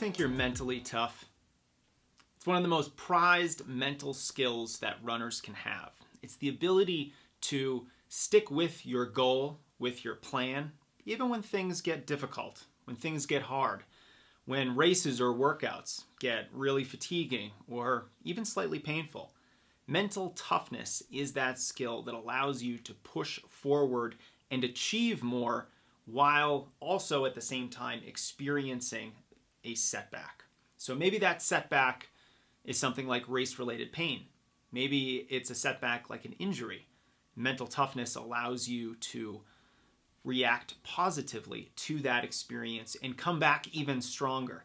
think you're mentally tough? It's one of the most prized mental skills that runners can have. It's the ability to stick with your goal, with your plan, even when things get difficult, when things get hard, when races or workouts get really fatiguing or even slightly painful. Mental toughness is that skill that allows you to push forward and achieve more while also at the same time experiencing a setback. So maybe that setback is something like race-related pain. Maybe it's a setback like an injury. Mental toughness allows you to react positively to that experience and come back even stronger.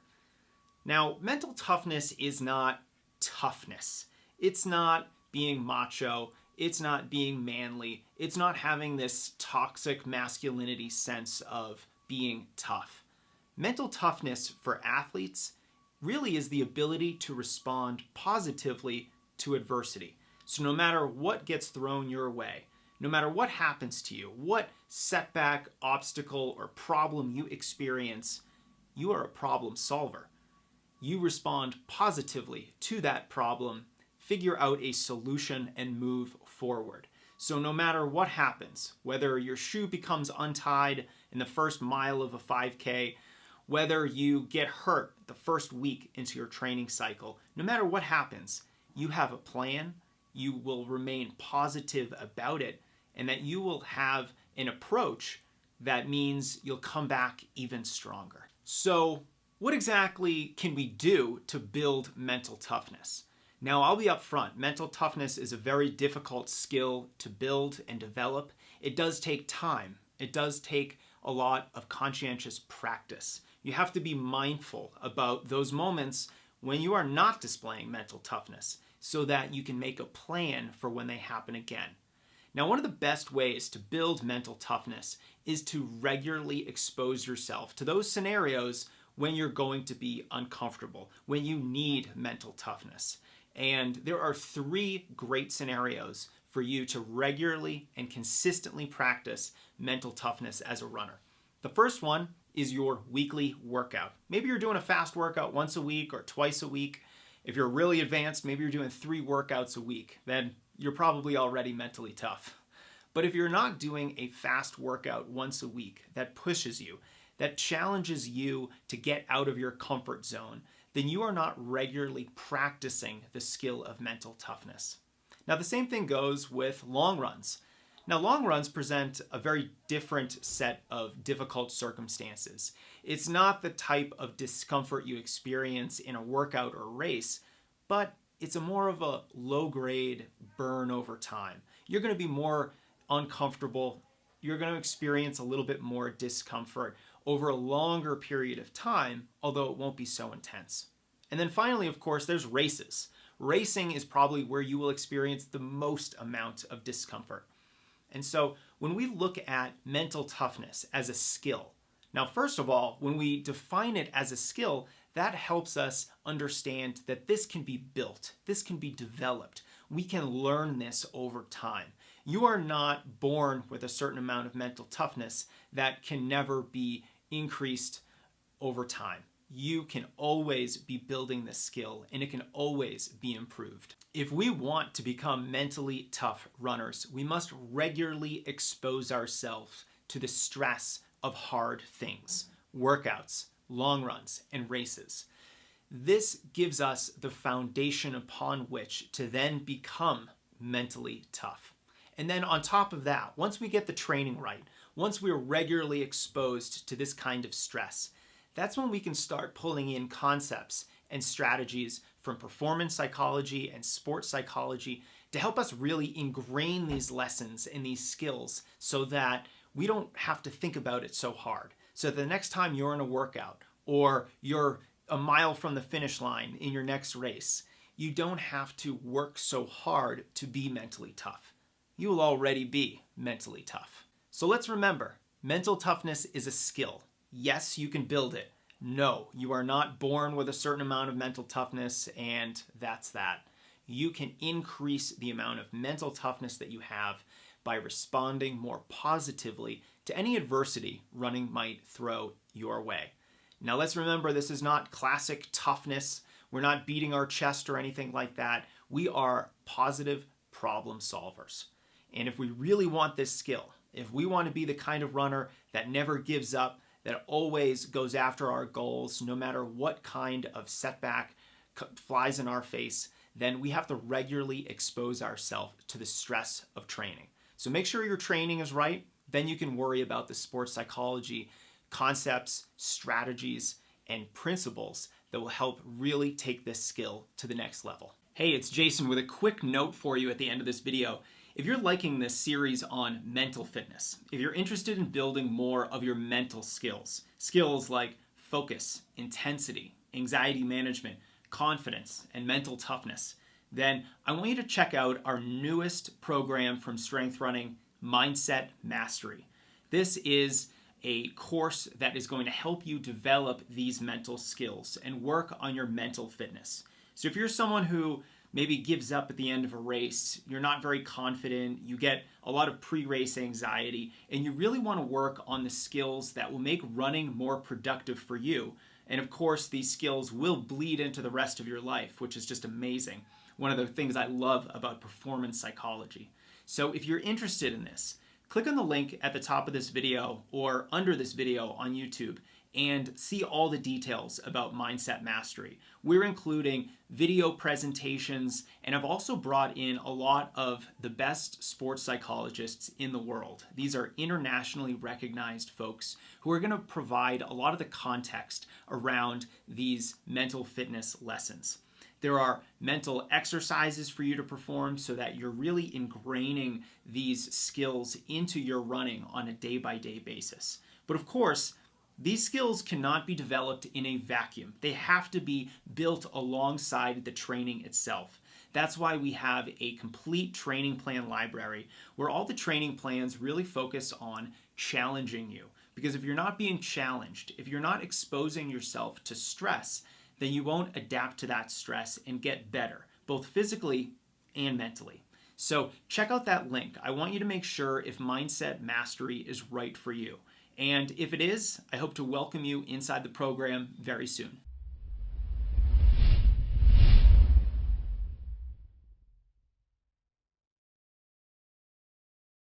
Now, mental toughness is not toughness. It's not being macho. It's not being manly. It's not having this toxic masculinity sense of being tough. Mental toughness for athletes really is the ability to respond positively to adversity. So no matter what gets thrown your way, no matter what happens to you, what setback, obstacle, or problem you experience, you are a problem solver. You respond positively to that problem, figure out a solution, and move forward. So no matter what happens, whether your shoe becomes untied in the first mile of a 5K, whether you get hurt the first week into your training cycle, no matter what happens, you have a plan, you will remain positive about it, and that you will have an approach that means you'll come back even stronger. So what exactly can we do to build mental toughness? Now, I'll be upfront. Mental toughness is a very difficult skill to build and develop. It does take time. It does take a lot of conscientious practice. You have to be mindful about those moments when you are not displaying mental toughness so that you can make a plan for when they happen again. Now, one of the best ways to build mental toughness is to regularly expose yourself to those scenarios when you're going to be uncomfortable, when you need mental toughness. And there are 3 great scenarios for you to regularly and consistently practice mental toughness as a runner. The first one is your weekly workout. Maybe you're doing a fast workout once a week or twice a week. If you're really advanced, maybe you're doing 3 workouts a week. Then you're probably already mentally tough. But if you're not doing a fast workout once a week that pushes you, that challenges you to get out of your comfort zone, then you are not regularly practicing the skill of mental toughness. Now, the same thing goes with long runs. Now, long runs present a very different set of difficult circumstances. It's not the type of discomfort you experience in a workout or race, but it's more of a low-grade burn over time. You're going to be more uncomfortable. You're going to experience a little bit more discomfort over a longer period of time, although it won't be so intense. And then finally, of course, there's races. Racing is probably where you will experience the most amount of discomfort. And so when we look at mental toughness as a skill, now, first of all, when we define it as a skill, that helps us understand that this can be built, this can be developed. We can learn this over time. You are not born with a certain amount of mental toughness that can never be increased over time. You can always be building this skill, and it can always be improved. If we want to become mentally tough runners, we must regularly expose ourselves to the stress of hard things, workouts, long runs, and races. This gives us the foundation upon which to then become mentally tough. And then on top of that, once we get the training right, once we're regularly exposed to this kind of stress, that's when we can start pulling in concepts and strategies from performance psychology and sports psychology to help us really ingrain these lessons and these skills so that we don't have to think about it so hard. So the next time you're in a workout or you're a mile from the finish line in your next race, you don't have to work so hard to be mentally tough. You will already be mentally tough. So let's remember, mental toughness is a skill. Yes, you can build it. No, you are not born with a certain amount of mental toughness and that's that. You can increase the amount of mental toughness that you have by responding more positively to any adversity running might throw your way. Now let's remember, this is not classic toughness. We're not beating our chest or anything like that. We are positive problem solvers. And if we really want this skill, if we want to be the kind of runner that never gives up, that always goes after our goals, no matter what kind of setback flies in our face, then we have to regularly expose ourselves to the stress of training. So make sure your training is right. Then you can worry about the sports psychology concepts, strategies, and principles that will help really take this skill to the next level. Hey, it's Jason with a quick note for you at the end of this video. If you're liking this series on mental fitness, if you're interested in building more of your mental skills like focus, intensity, anxiety management, confidence, and mental toughness, then I want you to check out our newest program from Strength Running, Mindset Mastery. This is a course that is going to help you develop these mental skills and work on your mental fitness. So if you're someone who maybe gives up at the end of a race, you're not very confident, you get a lot of pre-race anxiety, and you really want to work on the skills that will make running more productive for you. And of course, these skills will bleed into the rest of your life, which is just amazing. One of the things I love about performance psychology. So if you're interested in this, click on the link at the top of this video or under this video on YouTube and see all the details about Mindset Mastery. We're including video presentations, and I've also brought in a lot of the best sports psychologists in the world. These are internationally recognized folks who are going to provide a lot of the context around these mental fitness lessons. There are mental exercises for you to perform so that you're really ingraining these skills into your running on a day-by-day basis. But of course, these skills cannot be developed in a vacuum. They have to be built alongside the training itself. That's why we have a complete training plan library where all the training plans really focus on challenging you. Because if you're not being challenged, if you're not exposing yourself to stress, then you won't adapt to that stress and get better, both physically and mentally. So check out that link. I want you to make sure if Mindset Mastery is right for you. And if it is, I hope to welcome you inside the program very soon.